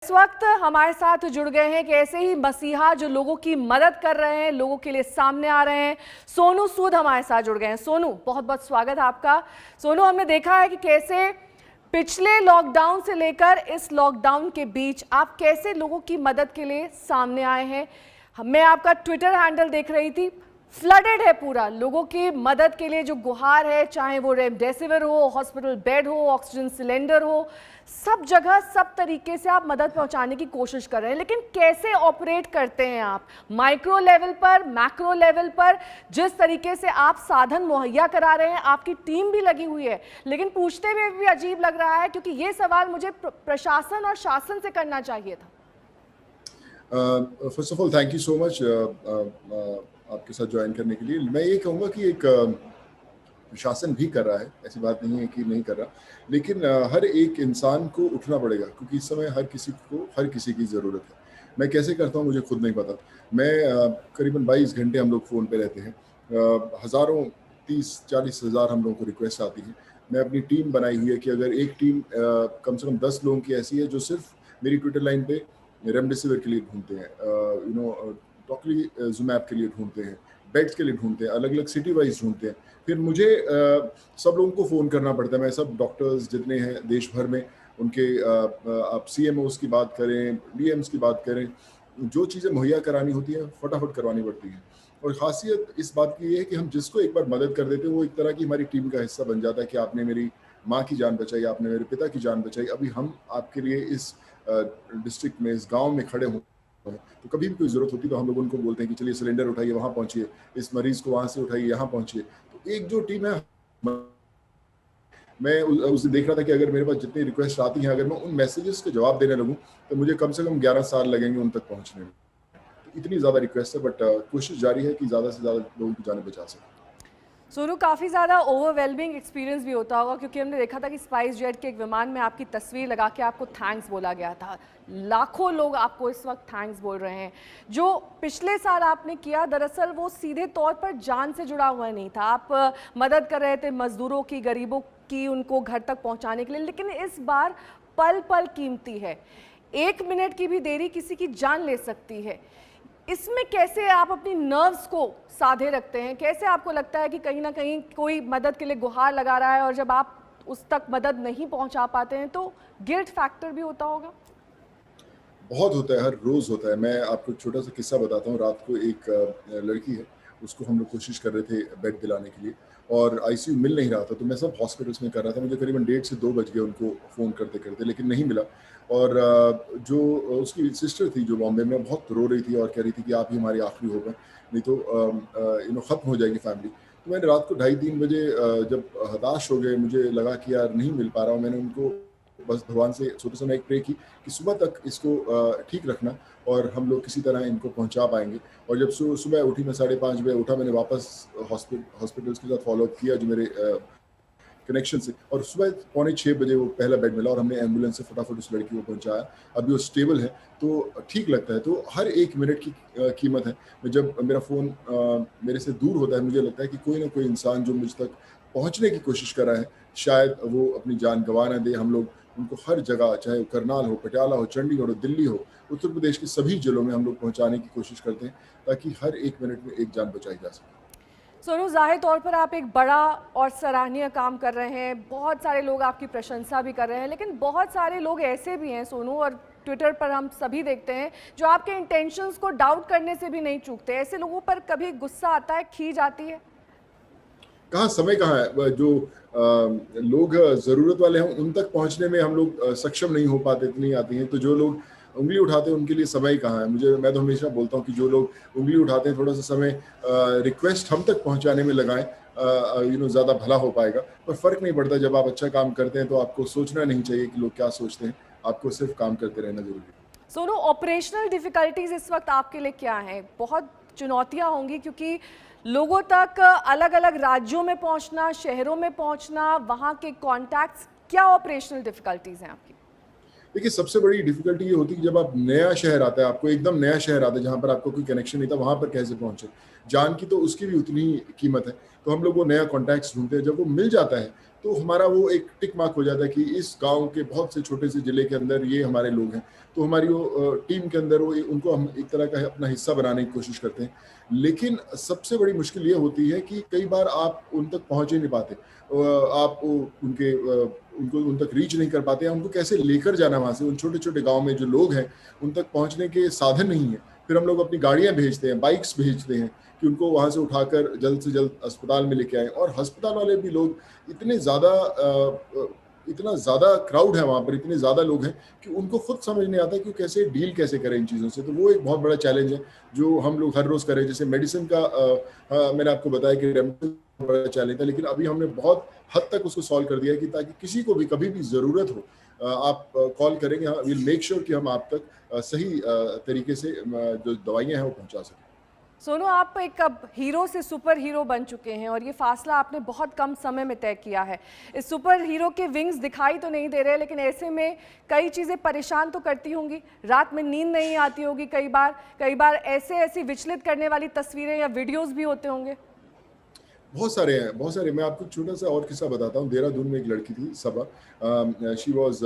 इस वक्त हमारे साथ जुड़ गए हैं कि ऐसे ही मसीहा जो लोगों की मदद कर रहे हैं, लोगों के लिए सामने आ रहे हैं। सोनू सूद हमारे साथ जुड़ गए हैं। सोनू, बहुत बहुत स्वागत है आपका। सोनू, हमने देखा है कि कैसे पिछले लॉकडाउन से लेकर इस लॉकडाउन के बीच आप कैसे लोगों की मदद के लिए सामने आए हैं। मैं आपका ट्विटर हैंडल देख रही थी, फ्लडेड है पूरा लोगों की मदद के लिए जो गुहार है, चाहे वो रेमडेसिविर हो, हॉस्पिटल बेड हो, ऑक्सीजन सिलेंडर हो, सब जगह सब तरीके से आप मदद पहुंचाने की कोशिश कर रहे हैं। लेकिन कैसे ऑपरेट करते हैं आप माइक्रो लेवल पर, मैक्रो लेवल पर? जिस तरीके से आप साधन मुहैया करा रहे हैं, आपकी टीम भी लगी हुई है, लेकिन पूछते हुए भी अजीब लग रहा है, क्योंकि ये सवाल मुझे प्रशासन और शासन से करना चाहिए था। First of all thank you so much आपके साथ ज्वाइन करने के लिए। मैं ये कहूँगा कि एक प्रशासन भी कर रहा है, ऐसी बात नहीं है कि नहीं कर रहा, लेकिन हर एक इंसान को उठना पड़ेगा, क्योंकि इस समय हर किसी को हर किसी की ज़रूरत है। मैं कैसे करता हूँ मुझे खुद नहीं पता। मैं करीबन 22 घंटे हम लोग फ़ोन पे रहते हैं। हज़ारों 30-40 हज़ार हम लोगों को रिक्वेस्ट आती है। मैं अपनी टीम बनाई हुई है कि अगर एक टीम कम से कम 10 लोगों की ऐसी है जो सिर्फ मेरी ट्विटर लाइन पे रेमडेसिविर के लिए ढूंढते हैं, टोक्लीजुमैब के लिए ढूंढते हैं, बेड्स के लिए ढूंढते हैं, अलग अलग सिटी वाइज ढूंढते हैं। फिर मुझे सब लोगों को फ़ोन करना पड़ता है। मैं सब डॉक्टर्स जितने हैं देश भर में, उनके आप CMOs की बात करें, DMs की बात करें, जो चीज़ें मुहैया करानी होती हैं फटाफट करवानी पड़ती हैं। और ख़ासियत इस बात की ये है कि हम जिसको एक बार मदद कर देते हैं वो एक तरह की हमारी टीम का हिस्सा बन जाता है कि आपने मेरी माँ की जान बचाई, आपने मेरे पिता की जान बचाई, अभी हम आपके लिए इस डिस्ट्रिक्ट में, इस गांव में खड़े हों। तो कभी भी कोई ज़रूरत होती है तो हम लोग उनको बोलते हैं कि चलिए सिलेंडर उठाइए, वहाँ पहुँचिए, इस मरीज़ को वहाँ से उठाइए, यहाँ पहुँचिए। तो एक जो टीम है, मैं उस दिन देख रहा था कि अगर मेरे पास जितनी रिक्वेस्ट आती हैं, अगर मैं उन मैसेजेस के जवाब देने लगूँ तो मुझे कम से कम 11 साल लगेंगे उन तक पहुँचने में। तो इतनी ज़्यादा रिक्वेस्ट है, बट कोशिश जारी है कि ज़्यादा से ज़्यादा लोगों की जानें बचा सकें। सोनू, काफ़ी ज़्यादा ओवरवेलमिंग एक्सपीरियंस भी होता होगा, क्योंकि हमने देखा था कि स्पाइस जेट के एक विमान में आपकी तस्वीर लगा के आपको थैंक्स बोला गया था। लाखों लोग आपको इस वक्त थैंक्स बोल रहे हैं। जो पिछले साल आपने किया, दरअसल वो सीधे तौर पर जान से जुड़ा हुआ नहीं था। आप मदद कर रहे थे मजदूरों की, गरीबों की, उनको घर तक पहुँचाने के लिए। लेकिन इस बार पल पल कीमती है। 1 मिनट की भी देरी किसी की जान ले सकती है। इसमें कैसे आप अपनी नर्व्स को साधे रखते हैं? कैसे आपको लगता है कि कहीं ना कहीं कोई मदद के लिए गुहार लगा रहा है और जब आप उस तक मदद नहीं पहुंचा पाते हैं तो गिल्ट फैक्टर भी होता होगा? बहुत होता है, हर रोज़ होता है। मैं आपको एक छोटा सा किस्सा बताता हूँ। रात को एक लड़की है, उसको हम लोग कोशिश कर रहे थे बेड दिलाने के लिए, और ICU मिल नहीं रहा था। तो मैं सब हॉस्पिटल्स में कर रहा था। मुझे करीबन 1:30 से 2 बज गए उनको फ़ोन करते करते, लेकिन नहीं मिला। और जो उसकी सिस्टर थी जो बॉम्बे में, बहुत रो रही थी और कह रही थी कि आप ही हमारी आखिरी होप हैं, नहीं तो ख़त्म हो जाएगी फैमिली। तो मैंने रात को 2:30-3 बजे जब हताश हो गए, मुझे लगा कि यार नहीं मिल पा रहा हूँ, मैंने उनको बस भगवान से छोटे से मैं एक प्रे की कि सुबह तक इसको ठीक रखना और हम लोग किसी तरह इनको पहुंचा पाएंगे। और जब सुबह उठी, मैं 5:30 बजे उठा, मैंने वापस हॉस्पिटल्स के साथ फॉलोअप किया जो मेरे कनेक्शन से, और सुबह 5:45 बजे वो पहला बेड मिला और हमने एम्बुलेंस से फटाफट उस लड़की को पहुंचाया। अभी वो स्टेबल है, तो ठीक लगता है। तो हर एक मिनट की कीमत है। मैं जब मेरा फ़ोन मेरे से दूर होता है, मुझे लगता है कि कोई ना कोई इंसान जो मुझ तक पहुंचने की कोशिश कर रहा है, शायद वो अपनी जान गंवा ना दे। हम लोग उनको हर जगह, चाहे वो करनाल हो, पटियाला हो, चंडीगढ़ हो, दिल्ली हो, उत्तर प्रदेश के सभी जिलों में हम लोग पहुंचाने की कोशिश करते हैं, ताकि हर एक मिनट में एक जान बचाई जा सके। सोनू, जाहिर तौर पर आप एक बड़ा और सराहनीय काम कर रहे हैं। बहुत सारे लोग आपकी प्रशंसा भी कर रहे हैं, लेकिन बहुत सारे लोग ऐसे भी हैं सोनू, और ट्विटर पर हम सभी देखते हैं, जो आपके इंटेंशंस को डाउट करने से भी नहीं चूकते। ऐसे लोगों पर कभी गुस्सा आता है, खीज आती है? कहाँ समय कहाँ है। जो लोग ज़रूरत वाले हैं उन तक पहुँचने में हम लोग सक्षम नहीं हो पाते, इतनी आती हैं। तो जो लोग उंगली उठाते हैं उनके लिए समय कहाँ है। मैं तो हमेशा बोलता हूँ कि जो लोग उंगली उठाते हैं, थोड़ा सा समय रिक्वेस्ट हम तक पहुँचाने में लगाएं, ज़्यादा भला हो पाएगा। पर फ़र्क नहीं पड़ता, जब आप अच्छा काम करते हैं तो आपको सोचना नहीं चाहिए कि लोग क्या सोचते हैं, आपको सिर्फ काम करते रहना ज़रूरी है। सोनू, ऑपरेशनल डिफिकल्टीज इस वक्त आपके लिए क्या हैं? बहुत चुनौतियां होंगी, क्योंकि लोगों तक अलग अलग राज्यों में पहुंचना, शहरों में पहुंचना, वहां के कॉन्टैक्ट्स, क्या ऑपरेशनल डिफिकल्टीज हैं आपकी? देखिए, सबसे बड़ी डिफिकल्टी ये होती है कि जब आप नया शहर आता है, आपको एकदम नया शहर आता है जहाँ पर आपको कोई कनेक्शन नहीं था, वहाँ पर कैसे पहुँचे। जान की तो उसकी भी उतनी ही कीमत है। तो हम लोग वो नया कॉन्टैक्ट्स ढूंढते हैं। जब वो मिल जाता है तो हमारा वो एक टिक मार्क हो जाता है कि इस गांव के बहुत से छोटे से ज़िले के अंदर ये हमारे लोग हैं। तो हमारी वो टीम के अंदर वो उनको हम एक तरह का अपना हिस्सा बनाने की कोशिश करते हैं। लेकिन सबसे बड़ी मुश्किल ये होती है कि कई बार आप उन तक पहुँच ही नहीं पाते। आप उनको उन तक रीच नहीं कर पाते, या उनको कैसे लेकर जाना वहाँ से, उन छोटे-छोटे गाँव में जो लोग हैं, उन तक पहुँचने के साधन नहीं है। फिर हम लोग अपनी गाड़ियाँ भेजते हैं, बाइक्स भेजते हैं कि उनको वहाँ से उठाकर जल्द से जल्द अस्पताल में लेके आएँ, और अस्पताल वाले भी लोग इतने ज़्यादा इतना ज़्यादा क्राउड है वहाँ पर, इतने ज़्यादा लोग हैं कि उनको खुद समझ नहीं आता कि वो कैसे डील कैसे करें इन चीज़ों से। तो वो एक बहुत बड़ा चैलेंज है जो हम लोग हर रोज़ कर रहे हैं। जैसे मेडिसिन का मैंने आपको बताया कि रेमडेसिविर बड़ा चैलेंज था, लेकिन अभी हमने बहुत हद तक उसको सॉल्व कर दिया है कि ताकि किसी को भी कभी भी ज़रूरत हो, आप कॉल करेंगे, विल मेक श्योर कि हम आप तक सही तरीके से जो दवाइयाँ हैं वो पहुँचा सकें। सोनू, आप एक अब हीरो से सुपर हीरो बन चुके हैं और ये फासला आपने बहुत कम समय में तय किया है। इस सुपर हीरो के विंग्स दिखाई तो नहीं दे रहे, लेकिन ऐसे में कई चीज़ें परेशान तो करती होंगी। रात में नींद नहीं आती होगी, कई बार ऐसी विचलित करने वाली तस्वीरें या वीडियोस भी होते होंगे। बहुत सारे हैं, बहुत सारे। मैं आपको छोटा सा और किस्सा बताता हूँ। देहरादून में एक लड़की थी, Saba. She was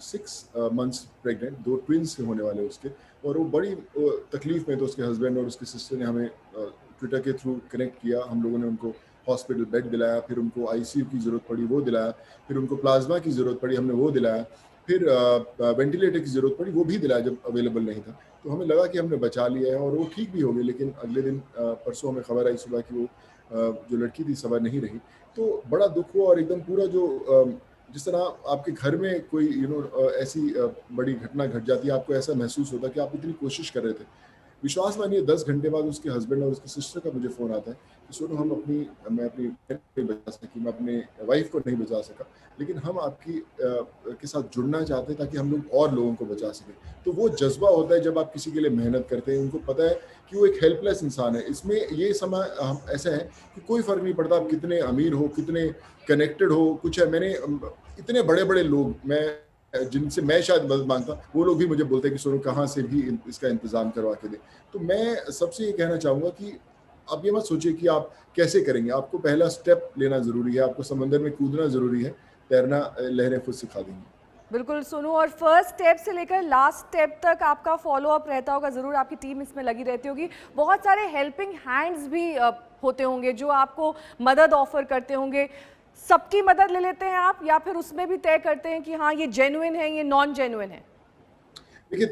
6 months pregnant, 2 twins होने वाले उसके, और वो बड़ी तकलीफ में। तो उसके हस्बैंड और उसकी सिस्टर ने हमें ट्विटर के थ्रू कनेक्ट किया। हम लोगों ने उनको हॉस्पिटल बेड दिलाया, फिर उनको आईसीयू की ज़रूरत पड़ी, वो दिलाया, फिर उनको प्लाज्मा की ज़रूरत पड़ी, हमने वो दिलाया, फिर वेंटिलेटर की ज़रूरत पड़ी, वो भी दिलाया जब अवेलेबल नहीं था। तो हमें लगा कि हमने बचा लिया है और वो ठीक भी हो गई। लेकिन अगले दिन परसों हमें खबर आई सुबह कि वो जो लड़की थी सबा नहीं रही। तो बड़ा दुख हुआ, और एकदम पूरा जो जिस तरह आपके घर में कोई ऐसी बड़ी घटना घट जाती है, आपको ऐसा महसूस होता है कि आप इतनी कोशिश कर रहे थे। विश्वास मानिए 10 घंटे बाद उसके हस्बैंड और उसकी सिस्टर का मुझे फ़ोन आता है कि सोनू, मैं अपनी बहन को नहीं बचा सकी, मैं अपने वाइफ को नहीं बचा सका, लेकिन हम आपकी के साथ जुड़ना चाहते हैं ताकि हम लोग और लोगों को बचा सकें। तो वो जज़्बा होता है जब आप किसी के लिए मेहनत करते हैं। उनको पता है कि वो एक हेल्पलेस इंसान है। इसमें ये समय हम ऐसा है कि कोई फ़र्क नहीं पड़ता आप कितने अमीर हो, कितने कनेक्टेड हो, कुछ है। मैंने इतने बड़े-बड़े लोग, जिनसे मैं शायद मदद मांगता, वो लोग भी मुझे बोलते हैं कि सोनू कहाँ से भी इसका इंतज़ाम करवा के दे। तो मैं सबसे ये कहना चाहूँगा कि आप ये मत सोचिए कि आप कैसे करेंगे। आपको पहला स्टेप लेना ज़रूरी है, आपको समंदर में कूदना ज़रूरी है, तैरना लहरें खुद सिखा देंगी। बिल्कुल सोनू, और फर्स्ट स्टेप से लेकर लास्ट स्टेप तक आपका फॉलो अप रहता होगा, ज़रूर आपकी टीम इसमें लगी रहती होगी। बहुत सारे हेल्पिंग हैंड्स भी होते होंगे जो आपको मदद ऑफर करते होंगे। सबकी मदद ले लेते हैं आप, या फिर उसमें भी तय करते हैं कि हाँ ये जेन्युइन है, ये नॉन जेन्युइन है? देखिए,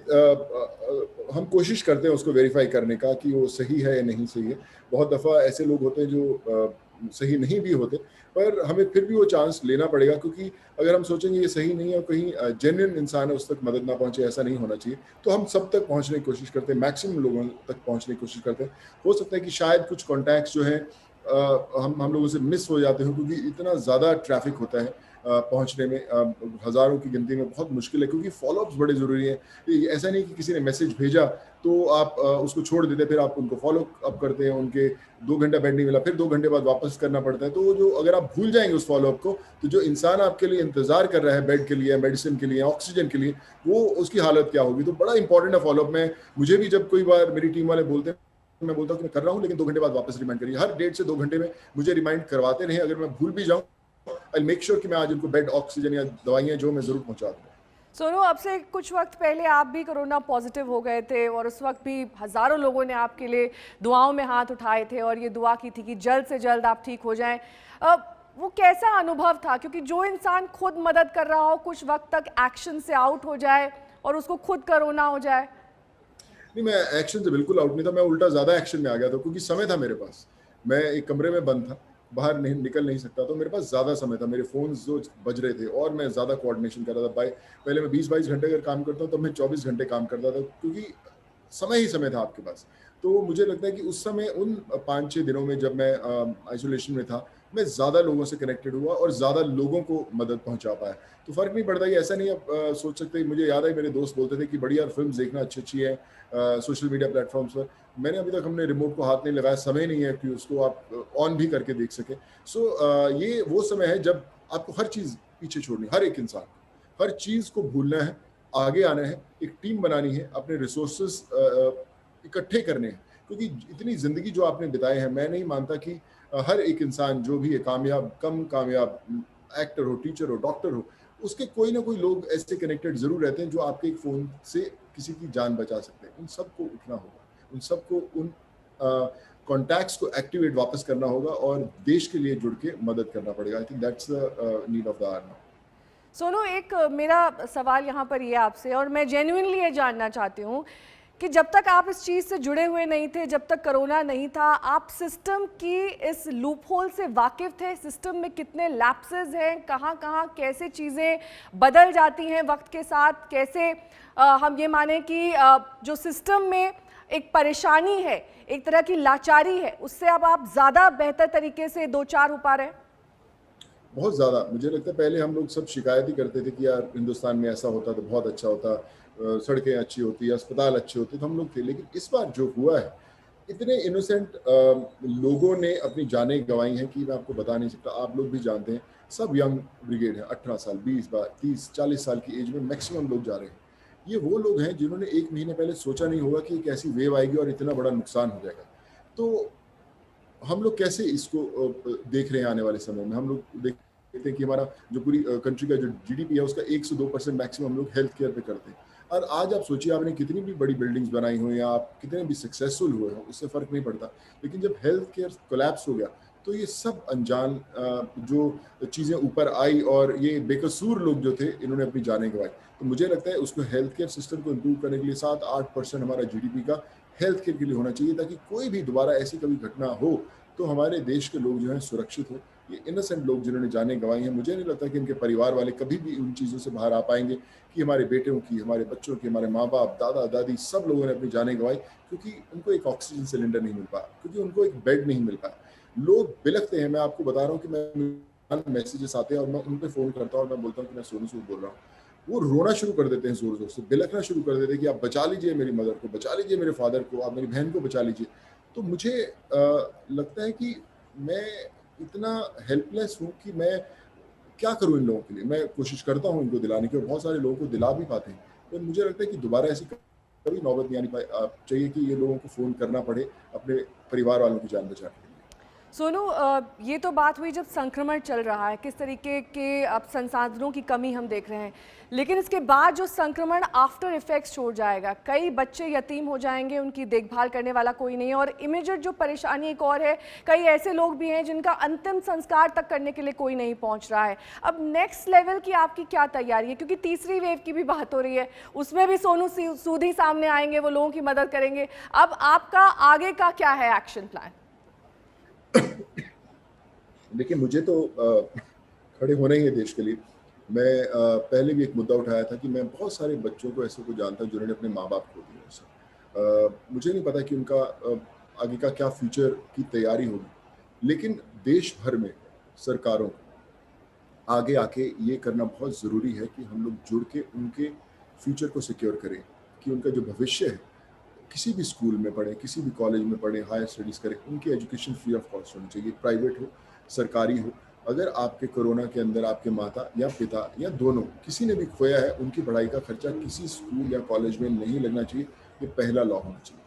हम कोशिश करते हैं उसको वेरीफाई करने का कि वो सही है या नहीं सही है। बहुत दफ़ा ऐसे लोग होते हैं जो सही नहीं भी होते, पर हमें फिर भी वो चांस लेना पड़ेगा, क्योंकि अगर हम सोचेंगे ये सही नहीं है और कहीं जेन्युइन इंसान है उस तक मदद ना पहुंचे, ऐसा नहीं होना चाहिए। तो हम सब तक पहुंचने की कोशिश करते हैं, मैक्सिमम लोगों तक पहुंचने की कोशिश करते हैं। हो सकता है कि शायद कुछ कॉन्टैक्ट्स जो हैं हम लोगों से मिस हो जाते हो, क्योंकि इतना ज़्यादा ट्रैफिक होता है पहुंचने में। हज़ारों की गिनती में बहुत मुश्किल है, क्योंकि फॉलोअप्स बड़े ज़रूरी हैं। ये ऐसा नहीं कि किसी ने मैसेज भेजा तो आप उसको छोड़ देते, फिर आप उनको फॉलो अप करते हैं, उनके 2 घंटा बेड नहीं मिला, फिर 2 घंटे बाद वापस करना पड़ता है। तो वो जो अगर आप भूल जाएंगे उस फॉलोअप को, तो जो इंसान आपके लिए इंतजार कर रहा है बेड के लिए, मेडिसिन के लिए, ऑक्सीजन के लिए, वो उसकी हालत क्या होगी। तो बड़ा इंपॉर्टेंट है फॉलोअप में। मुझे भी जब कोई बार मेरी टीम वाले बोलते हैं, मैं बोलता हूँ कि मैं कर रहा हूँ, लेकिन 2 घंटे बाद वापस रिमाइंड करिए। हर 1.5 से 2 घंटे में मुझे रिमाइंड करवाते रहें। अगर मैं भूल भी जाऊँ, आई मेक श्योर कि मैं आज उनको बेड, ऑक्सीजन या दवाइयाँ जो मैं ज़रूर पहुँचा दूँ। सोनू, अब से कुछ वक्त पहले आप भी कोरोना पॉजिटिव हो गए थे और उस वक्त भी हज़ारों लोगों ने आपके लिए दुआओं में हाथ उठाए थे और ये दुआ की थी कि जल्द से जल्द आप ठीक हो जाएं। वो कैसा अनुभव था? क्योंकि जो इंसान खुद मदद कर रहा हो, कुछ वक्त तक एक्शन से आउट हो जाए और उसको खुद कोरोना हो जाए। नहीं, मैं एक्शन से बिल्कुल आउट नहीं था। मैं उल्टा ज़्यादा एक्शन में आ गया था, क्योंकि समय था मेरे पास। मैं एक कमरे में बंद था, बाहर नहीं निकल नहीं सकता, तो मेरे पास ज़्यादा समय था। मेरे फ़ोन्स जो बज रहे थे और मैं ज़्यादा कोऑर्डिनेशन कर रहा था। पहले मैं 20-22 घंटे अगर काम करता हूँ, तब मैं 24 घंटे काम करता था, क्योंकि समय ही समय था आपके पास। तो मुझे लगता है कि उस समय उन 5-6 दिनों में जब मैं आइसोलेशन में था, मैं ज़्यादा लोगों से कनेक्टेड हुआ और ज़्यादा लोगों को मदद पहुँचा पाया। तो फ़र्क नहीं पड़ता, ये ऐसा नहीं आप सोच सकते। मुझे याद है मेरे दोस्त बोलते थे कि बड़ी यार फ़िल्म्स देखना अच्छी-अच्छी है सोशल मीडिया प्लेटफ़ॉर्म्स पर। मैंने अभी तक हमने रिमोट को हाथ नहीं लगाया, समय नहीं है कि उसको आप ऑन भी करके देख सकें। सो ये वो समय है जब आपको हर चीज़ पीछे छोड़नी, हर एक इंसान को, हर चीज़ को भूलना है, आगे आना है, एक टीम बनानी है, अपने रिसोर्सेज़ इकट्ठे करने हैं। क्योंकि इतनी ज़िंदगी जो आपने बिताए हैं, मैं नहीं मानता कि हर एक इंसान जो भी है, कामयाब कम कामयाब, एक्टर हो, टीचर हो, डॉक्टर हो, उसके कोई ना कोई लोग ऐसे कनेक्टेड ज़रूर रहते हैं जो आपके एक फ़ोन से किसी की जान बचा सकते हैं। उन सबको उठना होगा, उन सबको उन कॉन्टैक्ट्स को एक्टिवेट वापस करना होगा और देश के लिए जुड़ के मदद करना पड़ेगा। I think that's the need of the hour now. Sonu, एक मेरा सवाल यहाँ पर ये आपसे, और मैं जेन्युइनली ये जानना चाहती हूँ कि जब तक आप इस चीज़ से जुड़े हुए नहीं थे, जब तक कोरोना नहीं था, आप सिस्टम की इस लूप होल से वाकिफ़ थे? सिस्टम में कितने लैप्सेस हैं, कहाँ कहाँ कैसे चीज़ें बदल जाती हैं वक्त के साथ, कैसे हम ये माने कि जो सिस्टम में एक परेशानी है, एक तरह की लाचारी है, उससे अब आप ज़्यादा बेहतर तरीके से दो चार हो पा रहे हैं? बहुत ज़्यादा। मुझे लगता है पहले हम लोग सब शिकायत ही करते थे कि यार हिंदुस्तान में ऐसा होता तो बहुत अच्छा होता, सड़कें अच्छी होती, अस्पताल अच्छे होते, तो हम लोग थे। लेकिन इस बार जो हुआ है, इतने इनोसेंट लोगों ने अपनी जानें गंवाई हैं कि मैं आपको बता नहीं सकता। आप लोग भी जानते हैं, सब यंग ब्रिगेड है, 18 साल, 20 बार 30 40 साल की एज में मैक्सिमम लोग जा रहे हैं। ये वो लोग हैं जिन्होंने 1 महीने पहले सोचा नहीं होगा कि एक ऐसी वेव आएगी और इतना बड़ा नुकसान हो जाएगा। तो हम लोग कैसे इसको देख रहे हैं आने वाले समय में? हम लोग देखते हैं कि हमारा जो पूरी कंट्री का जो जीडीपी है उसका 1 से 2% मैक्सिमम हम लोग हेल्थ केयर पे करते हैं। और आज आप सोचिए, आपने कितनी भी बड़ी बिल्डिंग्स बनाई हो या आप कितने भी सक्सेसफुल हुए हो, उससे फ़र्क नहीं पड़ता। लेकिन जब हेल्थ केयर कोलैप्स हो गया, तो ये सब अनजान जो चीज़ें ऊपर आई और ये बेकसूर लोग जो थे, इन्होंने अपनी जानें गँवाई। तो मुझे लगता है उसको हेल्थ केयर सिस्टम को इम्प्रूव करने के लिए 7-8% हमारा जीडीपी का हेल्थ केयर के लिए होना चाहिए, ताकि कोई भी दोबारा ऐसी कभी घटना हो तो हमारे देश के लोग जो हैं सुरक्षित हो। ये इनोसेंट लोग जिन्होंने जानें गंवाई हैं, मुझे नहीं लगता कि इनके परिवार वाले कभी भी उन चीज़ों से बाहर आ पाएंगे कि हमारे बेटों की, हमारे बच्चों की, हमारे माँ बाप, दादा दादी, सब लोगों ने अपनी जानें गंवाई क्योंकि उनको एक ऑक्सीजन सिलेंडर नहीं मिल पाया, क्योंकि उनको एक बेड नहीं मिल पाया। लोग बिलखते हैं। मैं आपको बता रहा हूँ कि मैं मैसेजेस आते हैं और मैं उन पर फ़ोन करता हूँ और मैं बोलता हूँ कि मैं सोनू सूद बोल रहा हूँ। वो रोना शुरू कर देते हैं, ज़ोर ज़ोर से बिलखना शुरू कर देते हैं कि आप बचा लीजिए मेरी मदर को, बचा लीजिए मेरे फादर को, आप मेरी बहन को बचा लीजिए। तो मुझे लगता है कि मैं इतना हेल्पलेस हूँ कि मैं क्या करूँ इन लोगों के लिए। मैं कोशिश करता हूँ इनको दिलाने की और बहुत सारे लोगों को दिला भी पाते हैं। तो मुझे लगता है कि दोबारा ऐसी कभी नौबत नहीं आनी चाहिए कि ये लोगों को फ़ोन करना पड़े अपने परिवार वालों की जान बचाने के लिए। सोनू, ये तो बात हुई जब संक्रमण चल रहा है, किस तरीके के अब संसाधनों की कमी हम देख रहे हैं, लेकिन इसके बाद जो संक्रमण आफ्टर इफेक्ट्स छोड़ जाएगा, कई बच्चे यतीम हो जाएंगे, उनकी देखभाल करने वाला कोई नहीं, और इमीडिएट जो परेशानी एक और है, कई ऐसे लोग भी हैं जिनका अंतिम संस्कार तक करने के लिए कोई नहीं पहुंच रहा है। अब नेक्स्ट लेवल की आपकी क्या तैयारी है, क्योंकि तीसरी वेव की भी बात हो रही है, उसमें भी सोनू सूद ही सामने आएंगे, वो लोगों की मदद करेंगे। अब आपका आगे का क्या है एक्शन प्लान? देखिए, मुझे तो खड़े होना ही है देश के लिए। मैं पहले भी एक मुद्दा उठाया था कि मैं बहुत सारे बच्चों को ऐसे को जानता हूँ जिन्होंने अपने माँ बाप खो दिए हैं सर। मुझे नहीं पता कि उनका आगे का क्या फ्यूचर की तैयारी होगी, लेकिन देश भर में सरकारों को आगे आके ये करना बहुत ज़रूरी है कि हम लोग जुड़ के उनके फ्यूचर को सिक्योर करें, कि उनका जो भविष्य है, किसी भी स्कूल में पढ़ें, किसी भी कॉलेज में पढ़ें, हायर स्टडीज़ करें, उनकी एजुकेशन फ्री ऑफ कॉस्ट होनी चाहिए, प्राइवेट हो, सरकारी हो। अगर आपके कोरोना के अंदर आपके माता या पिता या दोनों किसी ने भी खोया है, उनकी पढ़ाई का खर्चा किसी स्कूल या कॉलेज में नहीं लगना चाहिए। ये पहला लॉ होना चाहिए।